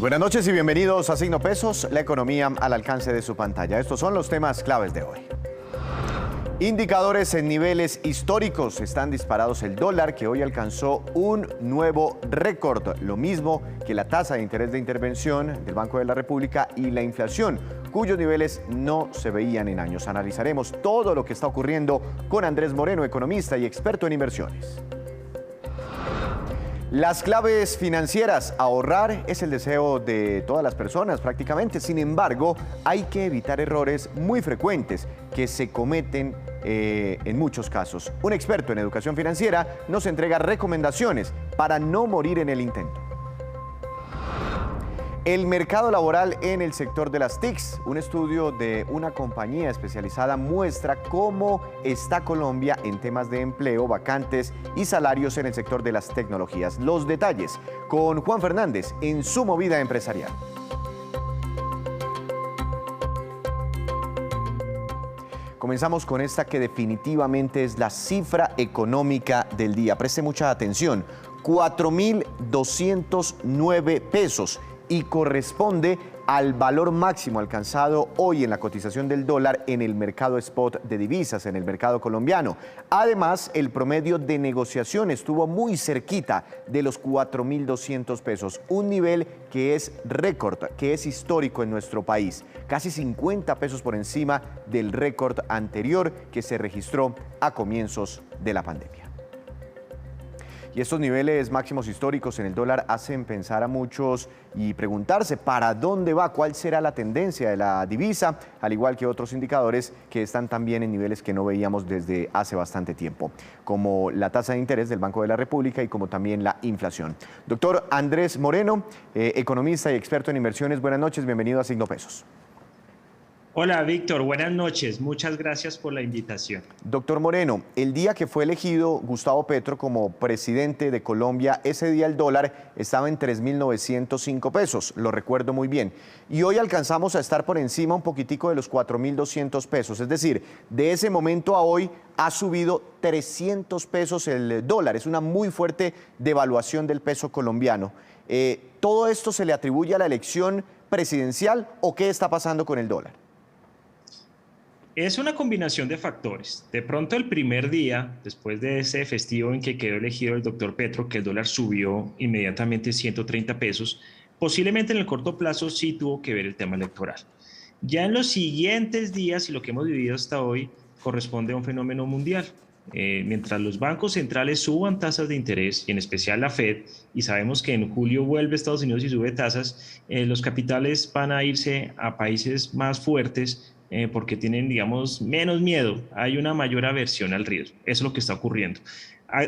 Buenas noches y bienvenidos a Signo Pesos, la economía al alcance de su pantalla. Estos son los temas claves de hoy. Indicadores en niveles históricos. Están disparados el dólar, que hoy alcanzó un nuevo récord, lo mismo que la tasa de interés de intervención del Banco de la República y la inflación, cuyos niveles no se veían en años. Analizaremos todo lo que está ocurriendo con Andrés Moreno, economista y experto en inversiones. Las claves financieras. Ahorrar es el deseo de todas las personas prácticamente. Sin embargo, hay que evitar errores muy frecuentes que se cometen en muchos casos. Un experto en educación financiera nos entrega recomendaciones para no morir en el intento. El mercado laboral en el sector de las TICs. Un estudio de una compañía especializada muestra cómo está Colombia en temas de empleo, vacantes y salarios en el sector de las tecnologías. Los detalles con Juan Fernández en Su Movida Empresarial. Comenzamos con esta que definitivamente es la cifra económica del día. Preste mucha atención, 4.209 pesos. Y corresponde al valor máximo alcanzado hoy en la cotización del dólar en el mercado spot de divisas, en el mercado colombiano. Además, el promedio de negociación estuvo muy cerquita de los 4.200 pesos, un nivel que es récord, que es histórico en nuestro país, casi 50 pesos por encima del récord anterior que se registró a comienzos de la pandemia. Y estos niveles máximos históricos en el dólar hacen pensar a muchos y preguntarse para dónde va, cuál será la tendencia de la divisa, al igual que otros indicadores que están también en niveles que no veíamos desde hace bastante tiempo, como la tasa de interés del Banco de la República y como también la inflación. Doctor Andrés Moreno, economista y experto en inversiones, buenas noches, bienvenido a Signo Pesos. Hola, Víctor, buenas noches. Muchas gracias por la invitación. Doctor Moreno, el día que fue elegido Gustavo Petro como presidente de Colombia, ese día el dólar estaba en 3.905 pesos, lo recuerdo muy bien. Y hoy alcanzamos a estar por encima un poquitico de los 4.200 pesos. Es decir, de ese momento a hoy ha subido 300 pesos el dólar. Es una muy fuerte devaluación del peso colombiano. ¿Todo esto se le atribuye a la elección presidencial o qué está pasando con el dólar? Es una combinación de factores. De pronto el primer día, después de ese festivo en que quedó elegido el doctor Petro, que el dólar subió inmediatamente 130 pesos, posiblemente en el corto plazo sí tuvo que ver el tema electoral. Ya en los siguientes días y lo que hemos vivido hasta hoy corresponde a un fenómeno mundial. Mientras los bancos centrales suban tasas de interés, y en especial la Fed, y sabemos que en julio vuelve Estados Unidos y sube tasas, los capitales van a irse a países más fuertes porque tienen, digamos, menos miedo. Hay una mayor aversión al riesgo. Eso es lo que está ocurriendo.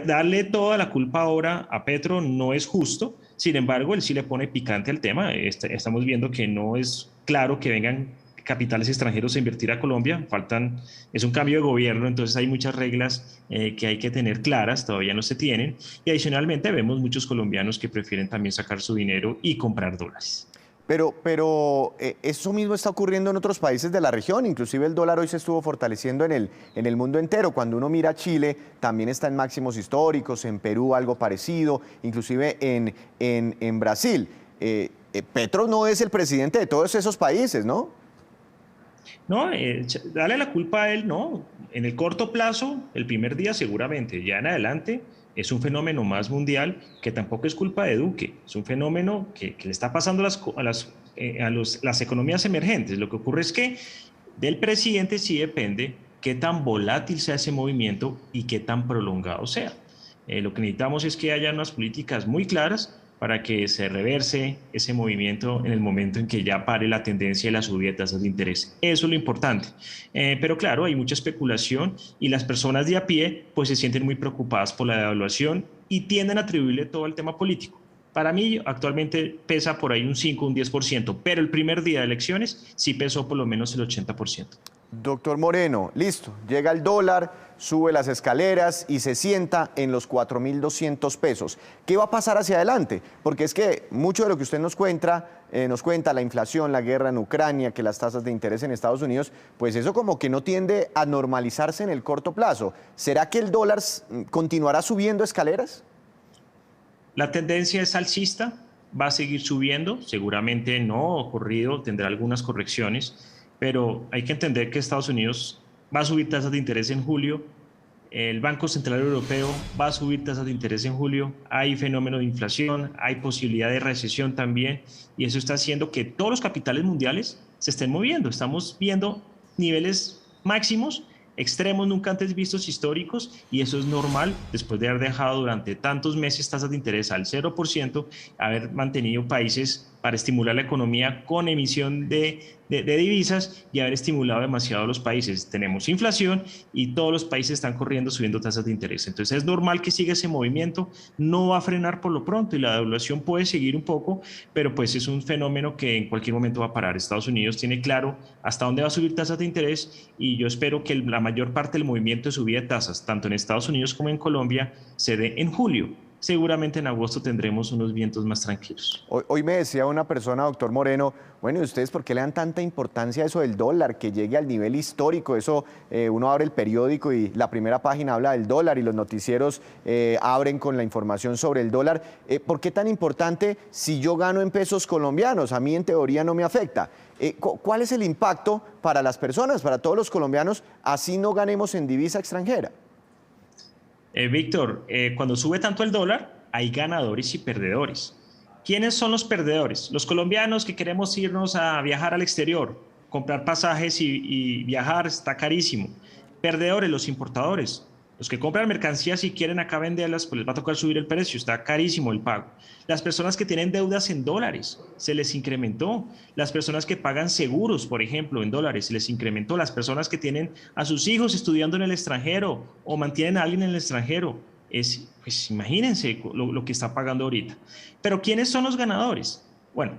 Darle toda la culpa ahora a Petro no es justo. Sin embargo, él sí le pone picante al tema. Estamos viendo que no es claro que vengan capitales extranjeros a invertir a Colombia. Es un cambio de gobierno, entonces hay muchas reglas que hay que tener claras, todavía no se tienen. Y adicionalmente vemos muchos colombianos que prefieren también sacar su dinero y comprar dólares. Pero eso mismo está ocurriendo en otros países de la región, inclusive el dólar hoy se estuvo fortaleciendo en el mundo entero. Cuando uno mira Chile, también está en máximos históricos, en Perú algo parecido, inclusive en Brasil. Petro no es el presidente de todos esos países, ¿no? No, dale la culpa a él, no. En el corto plazo, el primer día seguramente, ya en adelante es un fenómeno más mundial que tampoco es culpa de Duque, es un fenómeno que le está pasando a las economías emergentes. Lo que ocurre es que del presidente sí depende qué tan volátil sea ese movimiento y qué tan prolongado sea. Lo que necesitamos es que haya unas políticas muy claras para que se reverse ese movimiento en el momento en que ya pare la tendencia de la subida de tasas de interés. Eso es lo importante. Pero claro, hay mucha especulación y las personas de a pie pues se sienten muy preocupadas por la devaluación y tienden a atribuirle todo al tema político. Para mí actualmente pesa por ahí un 5, un 10%, pero el primer día de elecciones sí pesó por lo menos el 80%. Doctor Moreno, listo, llega el dólar, sube las escaleras y se sienta en los 4.200 pesos. ¿Qué va a pasar hacia adelante? Porque es que mucho de lo que usted nos cuenta, la inflación, la guerra en Ucrania, que las tasas de interés en Estados Unidos, pues eso como que no tiende a normalizarse en el corto plazo. ¿Será que el dólar continuará subiendo escaleras? La tendencia es alcista. va a seguir subiendo, seguramente no ocurrido, tendrá algunas correcciones, pero hay que entender que Estados Unidos va a subir tasas de interés en julio, el Banco Central Europeo va a subir tasas de interés en julio, hay fenómeno de inflación, hay posibilidad de recesión también, y eso está haciendo que todos los capitales mundiales se estén moviendo. Estamos viendo niveles máximos, extremos nunca antes vistos históricos, y eso es normal después de haber dejado durante tantos meses tasas de interés al 0%, haber mantenido países para estimular la economía con emisión de divisas y haber estimulado demasiado a los países. Tenemos inflación y todos los países están corriendo subiendo tasas de interés. Entonces es normal que siga ese movimiento, no va a frenar por lo pronto y la devaluación puede seguir un poco, pero pues es un fenómeno que en cualquier momento va a parar. Estados Unidos tiene claro hasta dónde va a subir tasas de interés y yo espero que la mayor parte del movimiento de subida de tasas, tanto en Estados Unidos como en Colombia, se dé en julio. Seguramente en agosto tendremos unos vientos más tranquilos. Hoy me decía una persona, doctor Moreno, bueno, ¿y ustedes por qué le dan tanta importancia a eso del dólar, que llegue al nivel histórico? Eso, uno abre el periódico y la primera página habla del dólar y los noticieros abren con la información sobre el dólar. ¿Por qué tan importante si yo gano en pesos colombianos? A mí en teoría no me afecta. ¿Cuál es el impacto para las personas, para todos los colombianos, así no ganemos en divisa extranjera? Víctor, cuando sube tanto el dólar, hay ganadores y perdedores. ¿Quiénes son los perdedores? Los colombianos que queremos irnos a viajar al exterior, comprar pasajes y viajar está carísimo. Perdedores, los importadores. Los que compran mercancías y quieren acá venderlas, pues les va a tocar subir el precio, está carísimo el pago. Las personas que tienen deudas en dólares, se les incrementó. Las personas que pagan seguros, por ejemplo, en dólares, se les incrementó. Las personas que tienen a sus hijos estudiando en el extranjero o mantienen a alguien en el extranjero, pues imagínense lo que está pagando ahorita. Pero ¿quiénes son los ganadores? Bueno,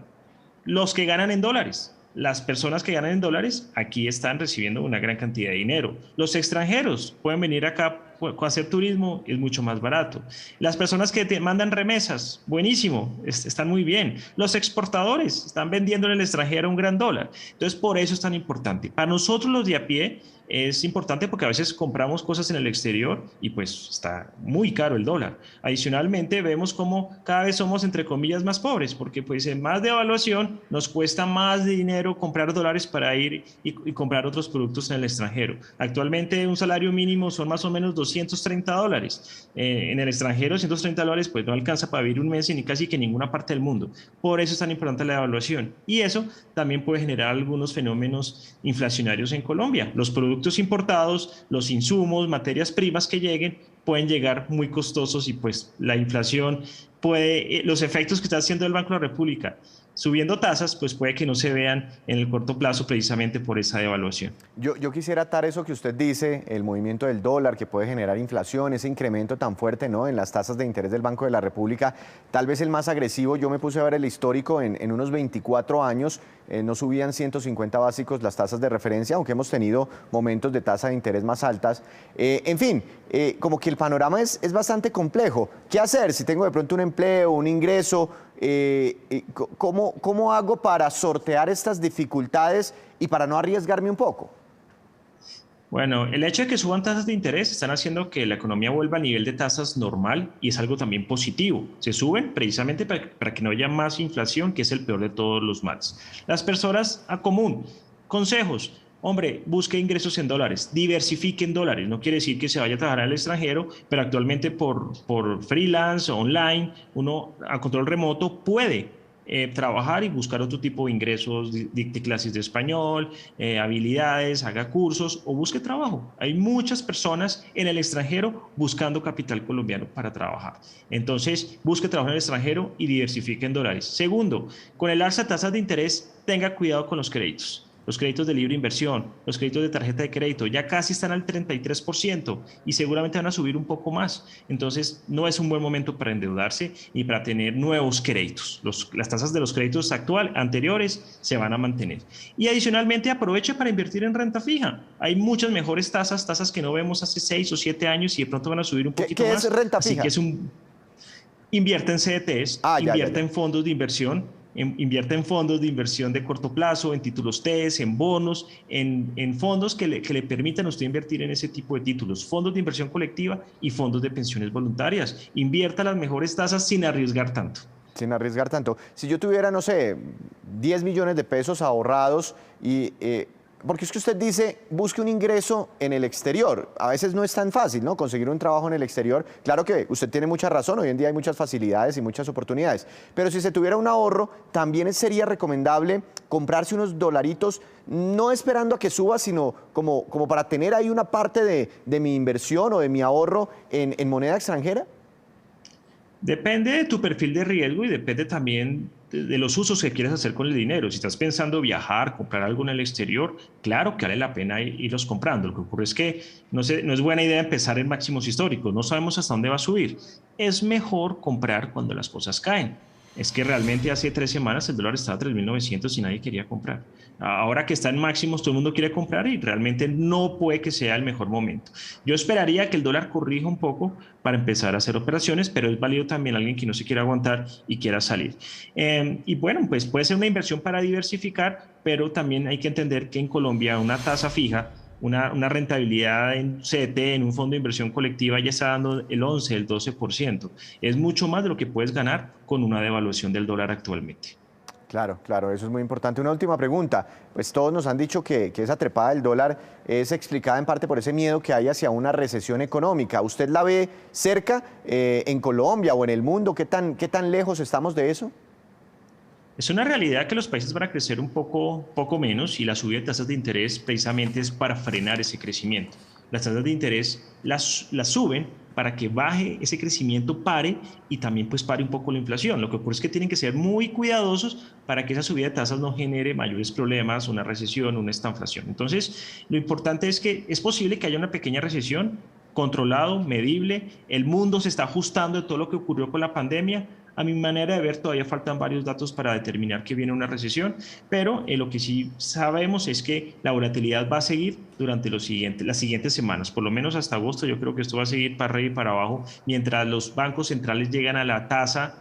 los que ganan en dólares. Las personas que ganan en dólares aquí están recibiendo una gran cantidad de dinero. Los extranjeros pueden venir acá a hacer turismo, es mucho más barato. Las personas que te mandan remesas, buenísimo, están muy bien. Los exportadores están vendiendo en el extranjero un gran dólar. Entonces, por eso es tan importante. Para nosotros los de a pie es importante porque a veces compramos cosas en el exterior y pues está muy caro el dólar. Adicionalmente, vemos cómo cada vez somos, entre comillas, más pobres porque pues en más devaluación nos cuesta más dinero comprar dólares para ir y comprar otros productos en el extranjero. Actualmente un salario mínimo son más o menos $230. En el extranjero, $130 pues no alcanza para vivir un mes ni casi que en ninguna parte del mundo. Por eso es tan importante la devaluación. Y eso también puede generar algunos fenómenos inflacionarios en Colombia. Los productos importados, los insumos, materias primas que lleguen, pueden llegar muy costosos y pues la inflación puede, los efectos que está haciendo el Banco de la República subiendo tasas, pues puede que no se vean en el corto plazo precisamente por esa devaluación. Yo quisiera atar eso que usted dice, el movimiento del dólar que puede generar inflación, ese incremento tan fuerte, ¿no?, en las tasas de interés del Banco de la República, tal vez el más agresivo. Yo me puse a ver el histórico en unos 24 años, no subían 150 básicos las tasas de referencia, aunque hemos tenido momentos de tasa de interés más altas. En fin, como que el panorama es bastante complejo. ¿Qué hacer si tengo de pronto un empleo, un ingreso? ¿Cómo hago para sortear estas dificultades y para no arriesgarme un poco? Bueno, el hecho de que suban tasas de interés están haciendo que la economía vuelva a nivel de tasas normal y es algo también positivo. Se suben precisamente para que no haya más inflación, que es el peor de todos los males. Las personas a común, consejos. Hombre, busque ingresos en dólares, diversifique en dólares. No quiere decir que se vaya a trabajar al extranjero, pero actualmente por freelance, online, uno a control remoto puede trabajar y buscar otro tipo de ingresos, dicte clases de español, habilidades, haga cursos o busque trabajo. Hay muchas personas en el extranjero buscando capital colombiano para trabajar. Entonces, busque trabajo en el extranjero y diversifique en dólares. Segundo, con el alza de tasas de interés, tenga cuidado con los créditos. Los créditos de libre inversión, los créditos de tarjeta de crédito ya casi están al 33% y seguramente van a subir un poco más. Entonces, no es un buen momento para endeudarse y para tener nuevos créditos. Las tasas de los créditos anteriores se van a mantener. Y adicionalmente, aproveche para invertir en renta fija. Hay muchas mejores tasas que no vemos hace 6 o 7 años y de pronto van a subir un poquito más. ¿Qué es renta fija? Así que invierte en CDTs, invierte en fondos de inversión. Invierte en fondos de inversión de corto plazo, en títulos TES, en bonos, en fondos que le permitan a usted invertir en ese tipo de títulos, fondos de inversión colectiva y fondos de pensiones voluntarias. Invierta las mejores tasas sin arriesgar tanto. Sin arriesgar tanto. Si yo tuviera, no sé, 10 millones de pesos ahorrados y... porque es que usted dice, busque un ingreso en el exterior. A veces no es tan fácil, ¿no? Conseguir un trabajo en el exterior. Claro que usted tiene mucha razón, hoy en día hay muchas facilidades y muchas oportunidades. Pero si se tuviera un ahorro, también sería recomendable comprarse unos dolaritos, no esperando a que suba, sino como para tener ahí una parte de mi inversión o de mi ahorro en moneda extranjera. Depende de tu perfil de riesgo y depende también de los usos que quieres hacer con el dinero. Si estás pensando viajar, comprar algo en el exterior, claro que vale la pena irlos comprando. Lo que ocurre es que no es buena idea empezar en máximos históricos. No sabemos hasta dónde va a subir. Es mejor comprar cuando las cosas caen. Es que realmente hace 3 semanas el dólar estaba a 3.900 y nadie quería comprar. Ahora que está en máximos, todo el mundo quiere comprar y realmente no puede que sea el mejor momento. Yo esperaría que el dólar corrija un poco para empezar a hacer operaciones, pero es válido también alguien que no se quiera aguantar y quiera salir. Y bueno, pues puede ser una inversión para diversificar, pero también hay que entender que en Colombia una tasa fija, una rentabilidad en CDT, en un fondo de inversión colectiva, ya está dando el 11, el 12%. Es mucho más de lo que puedes ganar con una devaluación del dólar actualmente. Claro, claro, eso es muy importante. Una última pregunta. Pues todos nos han dicho que esa trepada del dólar es explicada en parte por ese miedo que hay hacia una recesión económica. ¿Usted la ve cerca en Colombia o en el mundo? ¿Qué tan lejos estamos de eso? Es una realidad que los países van a crecer un poco menos y la subida de tasas de interés precisamente es para frenar ese crecimiento. Las tasas de interés las suben para que baje ese crecimiento, pare y también pues pare un poco la inflación. Lo que ocurre es que tienen que ser muy cuidadosos para que esa subida de tasas no genere mayores problemas, una recesión, una estanflación. Entonces, lo importante es que es posible que haya una pequeña recesión, controlado, medible. El mundo se está ajustando de todo lo que ocurrió con la pandemia. A mi manera de ver, todavía faltan varios datos para determinar que viene una recesión, pero lo que sí sabemos es que la volatilidad va a seguir durante las siguientes semanas, por lo menos hasta agosto. Yo creo que esto va a seguir para arriba y para abajo, mientras los bancos centrales llegan a la tasa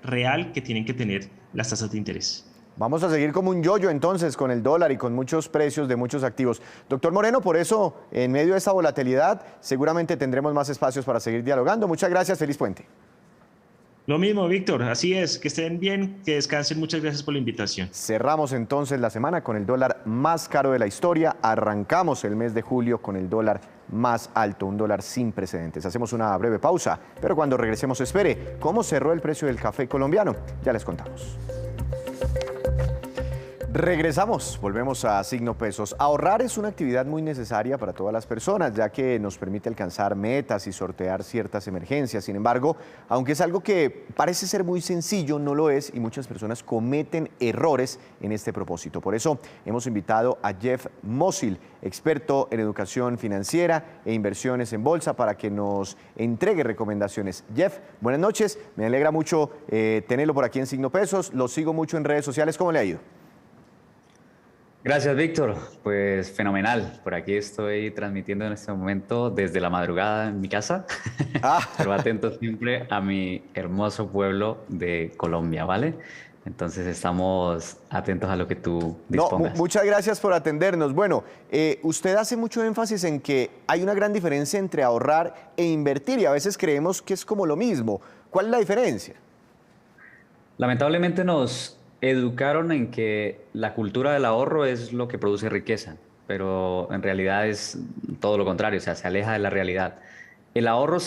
real que tienen que tener las tasas de interés. Vamos a seguir como un yoyo entonces con el dólar y con muchos precios de muchos activos. Doctor Moreno, por eso, en medio de esta volatilidad, seguramente tendremos más espacios para seguir dialogando. Muchas gracias, feliz puente. Lo mismo, Víctor, así es, que estén bien, que descansen, muchas gracias por la invitación. Cerramos entonces la semana con el dólar más caro de la historia, arrancamos el mes de julio con el dólar más alto, un dólar sin precedentes. Hacemos una breve pausa, pero cuando regresemos espere, ¿cómo cerró el precio del café colombiano? Ya les contamos. Regresamos, volvemos a Signo Pesos. Ahorrar es una actividad muy necesaria para todas las personas, ya que nos permite alcanzar metas y sortear ciertas emergencias. Sin embargo, aunque es algo que parece ser muy sencillo, no lo es y muchas personas cometen errores en este propósito. Por eso hemos invitado a Jeff Mosil, experto en educación financiera e inversiones en bolsa, para que nos entregue recomendaciones. Jeff, buenas noches, me alegra mucho tenerlo por aquí en Signo Pesos, lo sigo mucho en redes sociales, ¿cómo le ha ido? Gracias, Víctor. Pues fenomenal. Por aquí estoy transmitiendo en este momento desde la madrugada en mi casa, pero atento siempre a mi hermoso pueblo de Colombia, ¿vale? Entonces estamos atentos a lo que tú dispongas. Muchas gracias por atendernos. Bueno, usted hace mucho énfasis en que hay una gran diferencia entre ahorrar e invertir y a veces creemos que es como lo mismo. ¿Cuál es la diferencia? Lamentablemente nos educaron en que la cultura del ahorro es lo que produce riqueza, pero en realidad es todo lo contrario, o sea, se aleja de la realidad. El ahorro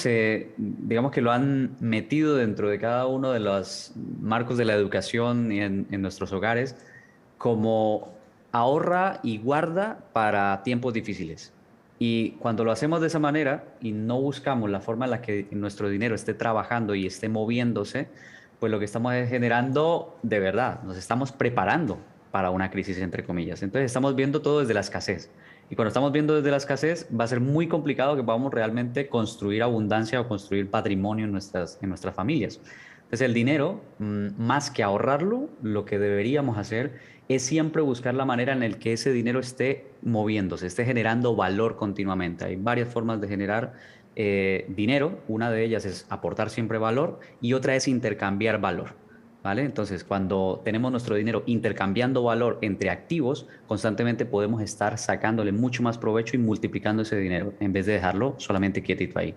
digamos que lo han metido dentro de cada uno de los marcos de la educación y en nuestros hogares como ahorra y guarda para tiempos difíciles. Y cuando lo hacemos de esa manera y no buscamos la forma en la que nuestro dinero esté trabajando y esté moviéndose, pues lo que estamos es generando de verdad, nos estamos preparando para una crisis, entre comillas. Entonces estamos viendo todo desde la escasez. Y cuando estamos viendo desde la escasez, va a ser muy complicado que podamos realmente construir abundancia o construir patrimonio en nuestras familias. Entonces el dinero, más que ahorrarlo, lo que deberíamos hacer es siempre buscar la manera en la que ese dinero esté moviéndose, esté generando valor continuamente. Hay varias formas de generar dinero, una de ellas es aportar siempre valor y otra es intercambiar valor, ¿vale? Entonces, cuando tenemos nuestro dinero intercambiando valor entre activos, constantemente podemos estar sacándole mucho más provecho y multiplicando ese dinero en vez de dejarlo solamente quietito ahí.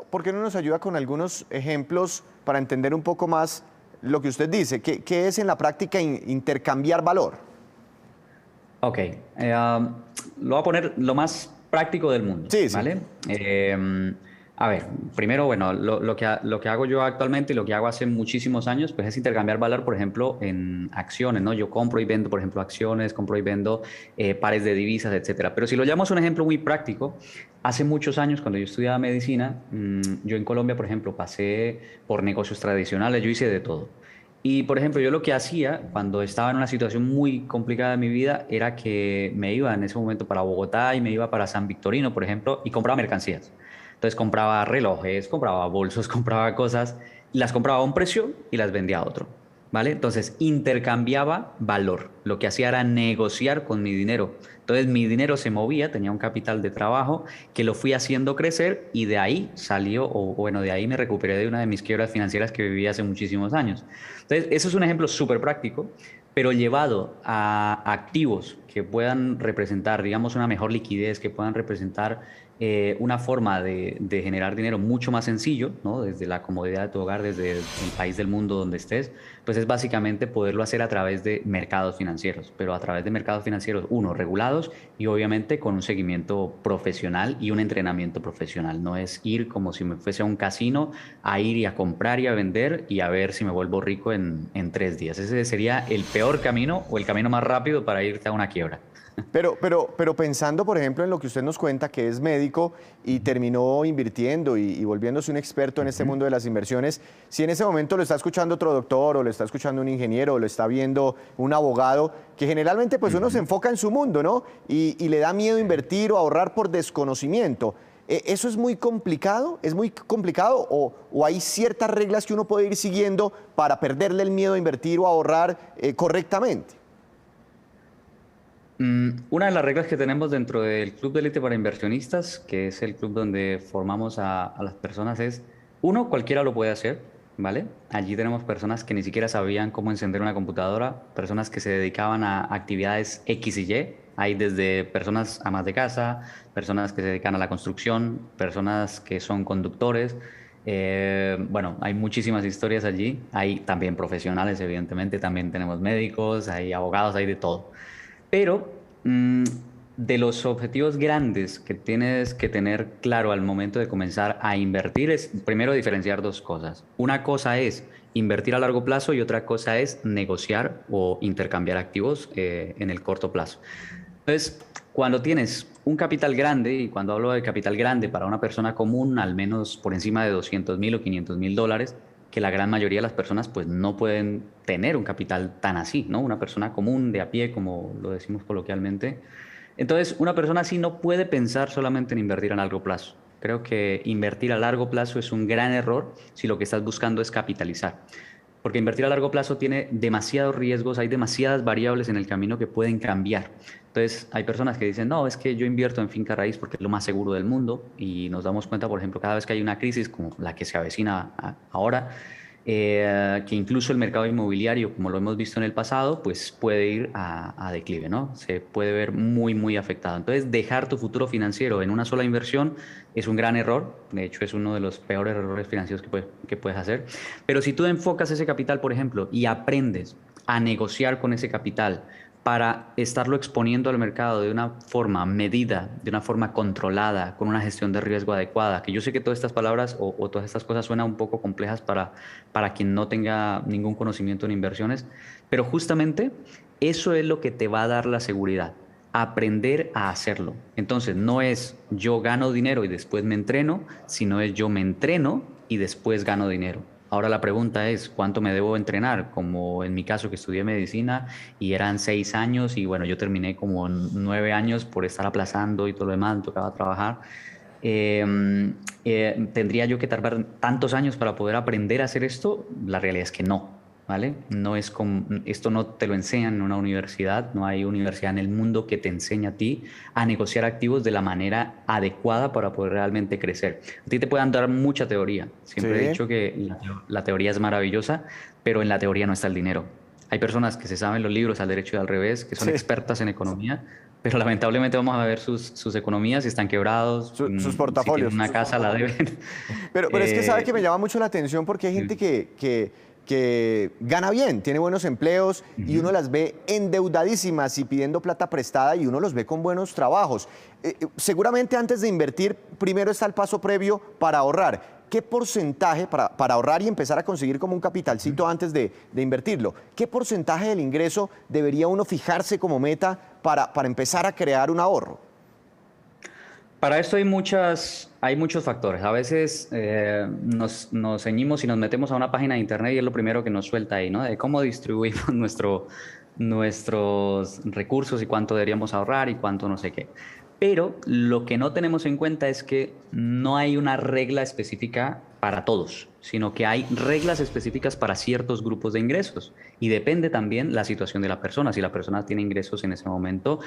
¿Por qué no nos ayuda con algunos ejemplos para entender un poco más lo que usted dice. ¿Qué es en la práctica intercambiar valor? Ok, lo voy a poner lo más práctico del mundo, Sí, sí. ¿vale? A ver, primero, bueno, lo que hago yo actualmente y lo que hago hace muchísimos años, pues es intercambiar valor, por ejemplo, en acciones, ¿no? Yo compro y vendo, por ejemplo, acciones, compro y vendo pares de divisas, etcétera. Pero si lo llamamos un ejemplo muy práctico, hace muchos años, cuando yo estudiaba medicina, yo en Colombia, por ejemplo, pasé por negocios tradicionales, yo hice de todo. Y, por ejemplo, yo lo que hacía cuando estaba en una situación muy complicada de mi vida era que me iba en ese momento para Bogotá y me iba para San Victorino, por ejemplo, y compraba mercancías. Entonces compraba relojes, compraba bolsos, compraba cosas, y las compraba a un precio y las vendía a otro, ¿vale? Entonces intercambiaba valor. Lo que hacía era negociar con mi dinero. Entonces mi dinero se movía, tenía un capital de trabajo que lo fui haciendo crecer y de ahí salió, o bueno, de ahí me recuperé de una de mis quiebras financieras que viví hace muchísimos años. Entonces, eso es un ejemplo súper práctico, pero llevado a activos que puedan representar, digamos, una mejor liquidez, que puedan representar una forma de generar dinero mucho más sencillo, ¿no? Desde la comodidad de tu hogar, desde el país del mundo donde estés, pues es básicamente poderlo hacer a través de mercados financieros, pero a través de mercados financieros, uno, regulados y obviamente con un seguimiento profesional y un entrenamiento profesional. No es ir como si me fuese a un casino a ir y a comprar y a vender y a ver si me vuelvo rico en 3 días. Ese sería el peor camino o el camino más rápido para irte a una quiebra. Pero pensando, por ejemplo, en lo que usted nos cuenta, que es médico y terminó invirtiendo y volviéndose un experto en este mundo de las inversiones, si en ese momento lo está escuchando otro doctor o lo está escuchando un ingeniero o lo está viendo un abogado, que generalmente pues uno se enfoca en su mundo, ¿no? Y le da miedo invertir o ahorrar por desconocimiento. ¿Eso es muy complicado? ¿Es muy complicado o hay ciertas reglas que uno puede ir siguiendo para perderle el miedo a invertir o a ahorrar correctamente? Una de las reglas que tenemos dentro del Club de Élite para Inversionistas, que es el club donde formamos a las personas, es, uno, cualquiera lo puede hacer, ¿vale? Allí tenemos personas que ni siquiera sabían cómo encender una computadora, personas que se dedicaban a actividades X y Y. Hay desde personas amas de casa, personas que se dedican a la construcción, personas que son conductores. Bueno, hay muchísimas historias allí. Hay también profesionales, evidentemente, también tenemos médicos, hay abogados, hay de todo. Pero de los objetivos grandes que tienes que tener claro al momento de comenzar a invertir es primero diferenciar dos cosas. Una cosa es invertir a largo plazo y otra cosa es negociar o intercambiar activos en el corto plazo. Entonces, cuando tienes un capital grande, y cuando hablo de capital grande para una persona común, al menos por encima de 200.000 o 500.000 dólares, que la gran mayoría de las personas pues no pueden tener un capital tan así, ¿no? Una persona común, de a pie, como lo decimos coloquialmente. Entonces, una persona así no puede pensar solamente en invertir a largo plazo. Creo que invertir a largo plazo es un gran error si lo que estás buscando es capitalizar. Porque invertir a largo plazo tiene demasiados riesgos, hay demasiadas variables en el camino que pueden cambiar. Entonces, hay personas que dicen, no, es que yo invierto en finca raíz porque es lo más seguro del mundo y nos damos cuenta, por ejemplo, cada vez que hay una crisis como la que se avecina ahora, que incluso el mercado inmobiliario, como lo hemos visto en el pasado, pues puede ir a declive, ¿no? Se puede ver muy, muy afectado. Entonces, dejar tu futuro financiero en una sola inversión es un gran error. De hecho, es uno de los peores errores financieros que puedes hacer. Pero si tú enfocas ese capital, por ejemplo, y aprendes a negociar con ese capital, para estarlo exponiendo al mercado de una forma medida, de una forma controlada, con una gestión de riesgo adecuada, que yo sé que todas estas palabras o todas estas cosas suenan un poco complejas para quien no tenga ningún conocimiento en inversiones, pero justamente eso es lo que te va a dar la seguridad, aprender a hacerlo. Entonces, no es yo gano dinero y después me entreno, sino es yo me entreno y después gano dinero. Ahora la pregunta es, ¿cuánto me debo entrenar? Como en mi caso que estudié medicina y eran 6 años y bueno, yo terminé como 9 años por estar aplazando y todo lo demás, me tocaba trabajar. ¿Tendría yo que tardar tantos años para poder aprender a hacer esto? La realidad es que no. ¿Vale? No es como, esto no te lo enseñan en una universidad, no hay universidad en el mundo que te enseñe a ti a negociar activos de la manera adecuada para poder realmente crecer. A ti te pueden dar mucha teoría, siempre Sí. he dicho que la teoría es maravillosa, pero en la teoría no está el dinero. Hay personas que se saben los libros al derecho y al revés, que son Sí. expertas en economía, pero lamentablemente vamos a ver sus economías, si están quebrados, Sus si tienen portafolios. una casa la deben. Pero es que sabe que me Eh, llama mucho la atención porque hay gente que que gana bien, tiene buenos empleos y uno las ve endeudadísimas y pidiendo plata prestada y uno los ve con buenos trabajos. Seguramente antes de invertir, primero está el paso previo para ahorrar. ¿Qué porcentaje, para ahorrar y empezar a conseguir como un capitalcito antes de invertirlo, qué porcentaje del ingreso debería uno fijarse como meta para empezar a crear un ahorro? Para esto hay muchos factores. A veces nos ceñimos y nos metemos a una página de internet y es lo primero que nos suelta ahí, ¿no? De cómo distribuimos nuestros recursos y cuánto deberíamos ahorrar y cuánto no sé qué. Pero lo que no tenemos en cuenta es que no hay una regla específica para todos, sino que hay reglas específicas para ciertos grupos de ingresos. Y depende también la situación de la persona. Si la persona tiene ingresos en ese momento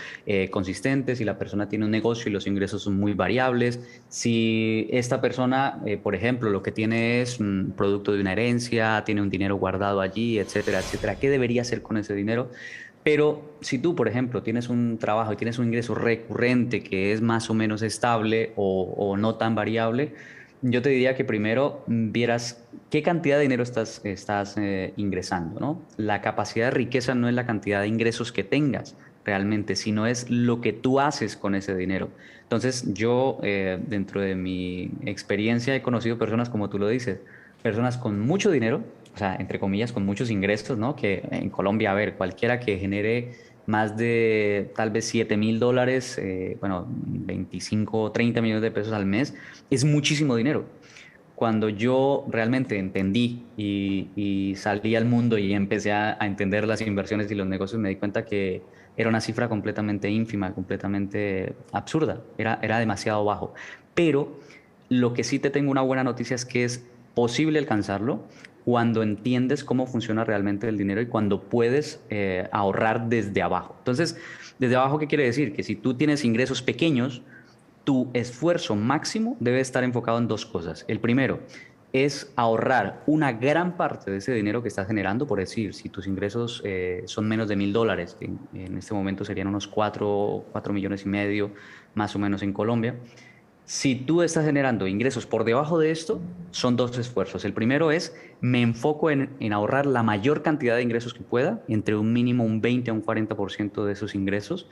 consistentes, si la persona tiene un negocio y los ingresos son muy variables, si esta persona, por ejemplo, lo que tiene es un producto de una herencia, tiene un dinero guardado allí, etcétera, etcétera, ¿qué debería hacer con ese dinero? Pero si tú, por ejemplo, tienes un trabajo y tienes un ingreso recurrente que es más o menos estable o no tan variable, yo te diría que primero vieras qué cantidad de dinero estás ingresando, ¿no? La capacidad de riqueza no es la cantidad de ingresos que tengas realmente, sino es lo que tú haces con ese dinero. Entonces, yo, dentro de mi experiencia, he conocido personas, como tú lo dices, personas con mucho dinero, o sea, entre comillas, con muchos ingresos, ¿no? Que en Colombia, a ver, cualquiera que genere más de tal vez $7,000, bueno, 25 o 30 millones de pesos al mes, es muchísimo dinero. Cuando yo realmente entendí y salí al mundo y empecé a entender las inversiones y los negocios, me di cuenta que era una cifra completamente ínfima, completamente absurda, era demasiado bajo. Pero lo que sí te tengo una buena noticia es que es posible alcanzarlo cuando entiendes cómo funciona realmente el dinero y cuando puedes ahorrar desde abajo. Entonces, desde abajo, ¿qué quiere decir? Que si tú tienes ingresos pequeños, tu esfuerzo máximo debe estar enfocado en dos cosas. El primero es ahorrar una gran parte de ese dinero que estás generando, por decir, si tus ingresos son menos de $1,000, que en este momento serían unos 4 millones y medio, más o menos en Colombia. Si tú estás generando ingresos por debajo de esto, son dos esfuerzos. El primero es, me enfoco en ahorrar la mayor cantidad de ingresos que pueda, entre un mínimo un 20 a un 40% de esos ingresos.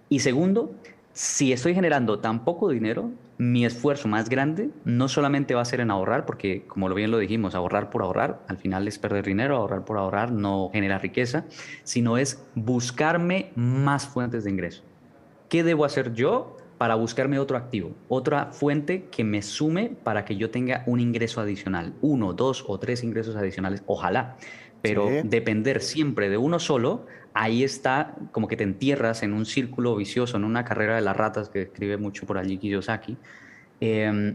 Y segundo, si estoy generando tan poco dinero, mi esfuerzo más grande no solamente va a ser en ahorrar, porque como bien lo dijimos, ahorrar por ahorrar, al final es perder dinero, ahorrar por ahorrar no genera riqueza, sino es buscarme más fuentes de ingreso. ¿Qué debo hacer yo para buscarme otro activo, otra fuente que me sume para que yo tenga un ingreso adicional, 1, 2 o 3 ingresos adicionales, ojalá, pero Sí. depender siempre de uno solo, ahí está como que te entierras en un círculo vicioso, en una carrera de las ratas que escribe mucho por allí Kiyosaki,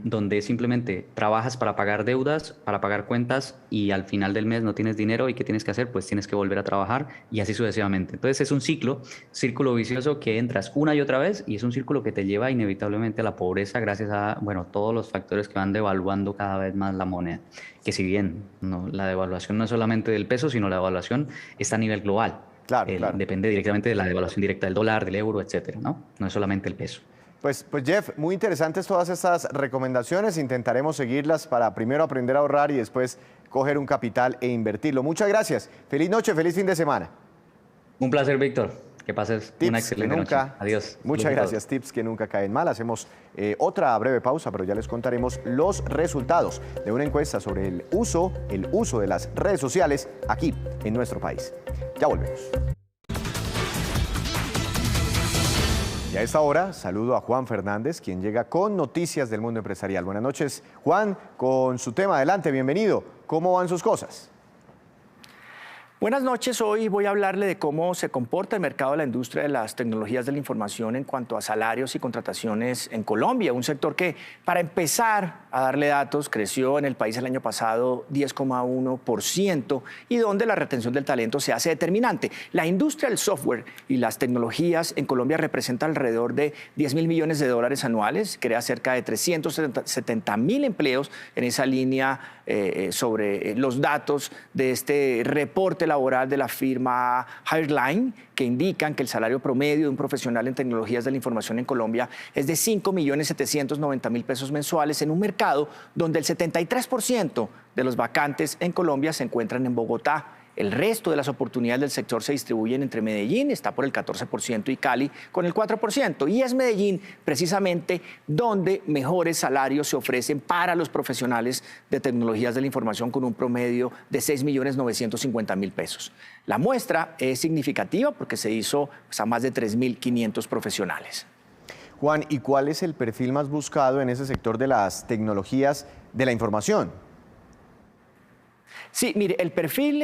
donde simplemente trabajas para pagar deudas, para pagar cuentas y al final del mes no tienes dinero y ¿qué tienes que hacer? Pues tienes que volver a trabajar y así sucesivamente. Entonces es un círculo vicioso que entras una y otra vez y es un círculo que te lleva inevitablemente a la pobreza gracias a, bueno, todos los factores que van devaluando cada vez más la moneda. Que si bien la devaluación no es solamente del peso, sino la devaluación está a nivel global. Claro, claro. Depende directamente de la devaluación directa del dólar, del euro, etcétera, ¿no? No es solamente el peso. Pues Jeff, muy interesantes todas estas recomendaciones. Intentaremos seguirlas para primero aprender a ahorrar y después coger un capital e invertirlo. Muchas gracias. Feliz noche, feliz fin de semana. Un placer, Víctor. Que pases Tips una excelente que nunca, noche. Adiós. Muchas gracias. Tips que nunca caen mal. Hacemos otra breve pausa, pero ya les contaremos los resultados de una encuesta sobre el uso de las redes sociales aquí en nuestro país. Ya volvemos. Y a esta hora saludo a Juan Fernández, quien llega con noticias del mundo empresarial. Buenas noches, Juan, con su tema. Adelante, bienvenido. ¿Cómo van sus cosas? Buenas noches, hoy voy a hablarle de cómo se comporta el mercado de la industria de las tecnologías de la información en cuanto a salarios y contrataciones en Colombia, un sector que, para empezar a darle datos, creció en el país el año pasado 10,1% y donde la retención del talento se hace determinante. La industria del software y las tecnologías en Colombia representa alrededor de $10,000 millones anuales, crea cerca de 370,000 empleos en esa línea sobre los datos de este reporte laboral de la firma Hireline, que indican que el salario promedio de un profesional en tecnologías de la información en Colombia es de 5.790.000 pesos mensuales en un mercado donde el 73% de los vacantes en Colombia se encuentran en Bogotá. El resto de las oportunidades del sector se distribuyen entre Medellín, está por el 14%, y Cali con el 4%. Y es Medellín precisamente donde mejores salarios se ofrecen para los profesionales de tecnologías de la información con un promedio de 6.950.000 pesos. La muestra es significativa porque se hizo a más de 3.500 profesionales. Juan, ¿y cuál es el perfil más buscado en ese sector de las tecnologías de la información? Sí, mire, el perfil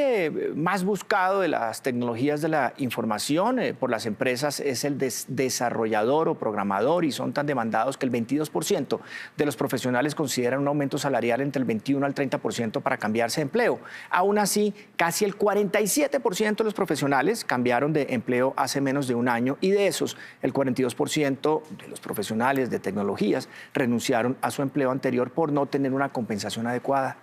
más buscado de las tecnologías de la información por las empresas es el desarrollador o programador, y son tan demandados que el 22% de los profesionales consideran un aumento salarial entre el 21 al 30% para cambiarse de empleo. Aún así, casi el 47% de los profesionales cambiaron de empleo hace menos de un año, y de esos, el 42% de los profesionales de tecnologías renunciaron a su empleo anterior por no tener una compensación adecuada.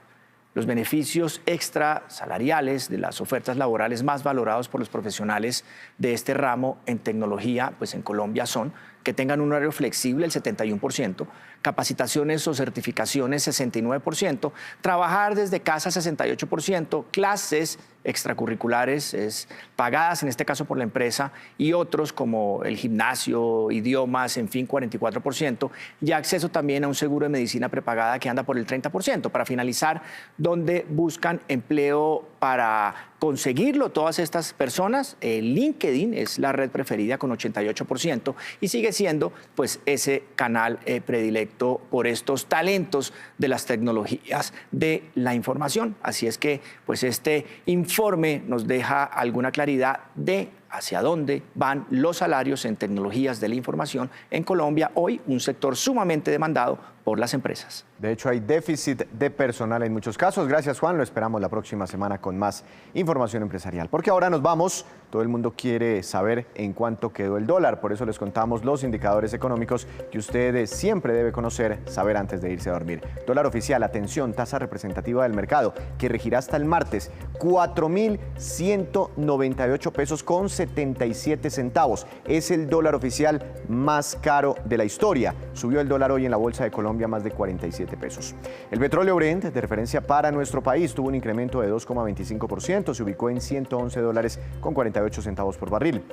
Los beneficios extra salariales de las ofertas laborales más valorados por los profesionales de este ramo en tecnología, pues en Colombia son que tengan un horario flexible, el 71%, capacitaciones o certificaciones, 69%, trabajar desde casa, 68%, clases extracurriculares pagadas, en este caso por la empresa, y otros como el gimnasio, idiomas, en fin, 44%, y acceso también a un seguro de medicina prepagada que anda por el 30%. Para finalizar, donde buscan empleo para conseguirlo todas estas personas, LinkedIn es la red preferida con 88% y sigue siendo pues ese canal predilecto por estos talentos de las tecnologías de la información. Así es que pues este informe nos deja alguna claridad de hacia dónde van los salarios en tecnologías de la información en Colombia, hoy un sector sumamente demandado por las empresas. De hecho, hay déficit de personal en muchos casos. Gracias, Juan. Lo esperamos la próxima semana con más información empresarial. Porque ahora nos vamos. Todo el mundo quiere saber en cuánto quedó el dólar. Por eso les contamos los indicadores económicos que usted siempre debe conocer, saber antes de irse a dormir. Dólar oficial, atención, tasa representativa del mercado, que regirá hasta el martes, 4.198 pesos con 77 centavos. Es el dólar oficial más caro de la historia. Subió el dólar hoy en la Bolsa de Colombia más de 47 pesos. El petróleo Brent, de referencia para nuestro país, tuvo un incremento de 2,25%, se ubicó en $111 con 48 centavos por barril.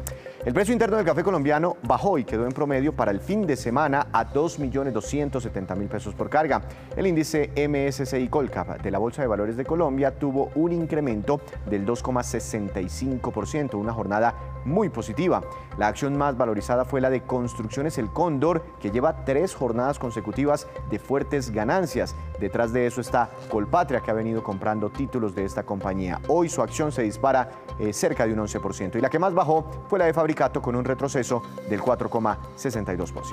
El precio interno del café colombiano bajó y quedó en promedio para el fin de semana a 2.270.000 pesos por carga. El índice MSCI Colcap de la Bolsa de Valores de Colombia tuvo un incremento del 2,65%, una jornada muy positiva. La acción más valorizada fue la de Construcciones El Cóndor, que lleva 3 jornadas consecutivas de fuertes ganancias. Detrás de eso está Colpatria, que ha venido comprando títulos de esta compañía. Hoy su acción se dispara cerca de un 11%. Y la que más bajó fue la de Fabricato, con un retroceso del 4,62%.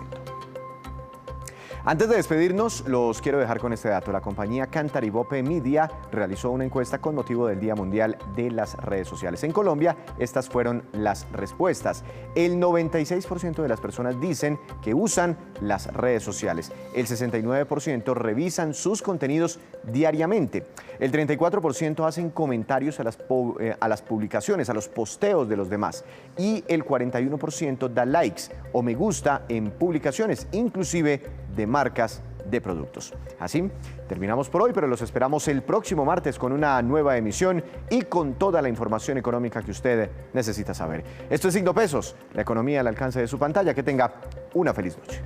Antes de despedirnos, los quiero dejar con este dato. La compañía Cantaribope Media realizó una encuesta con motivo del Día Mundial de las Redes Sociales. En Colombia, estas fueron las respuestas. El 96% de las personas dicen que usan las redes sociales. El 69% revisan sus contenidos diariamente. El 34% hacen comentarios a las publicaciones, a los posteos de los demás. Y el 41% da likes o me gusta en publicaciones, inclusive de marcas de productos. Así terminamos por hoy, pero los esperamos el próximo martes con una nueva emisión y con toda la información económica que usted necesita saber. Esto es Signo Pesos, la economía al alcance de su pantalla. Que tenga una feliz noche.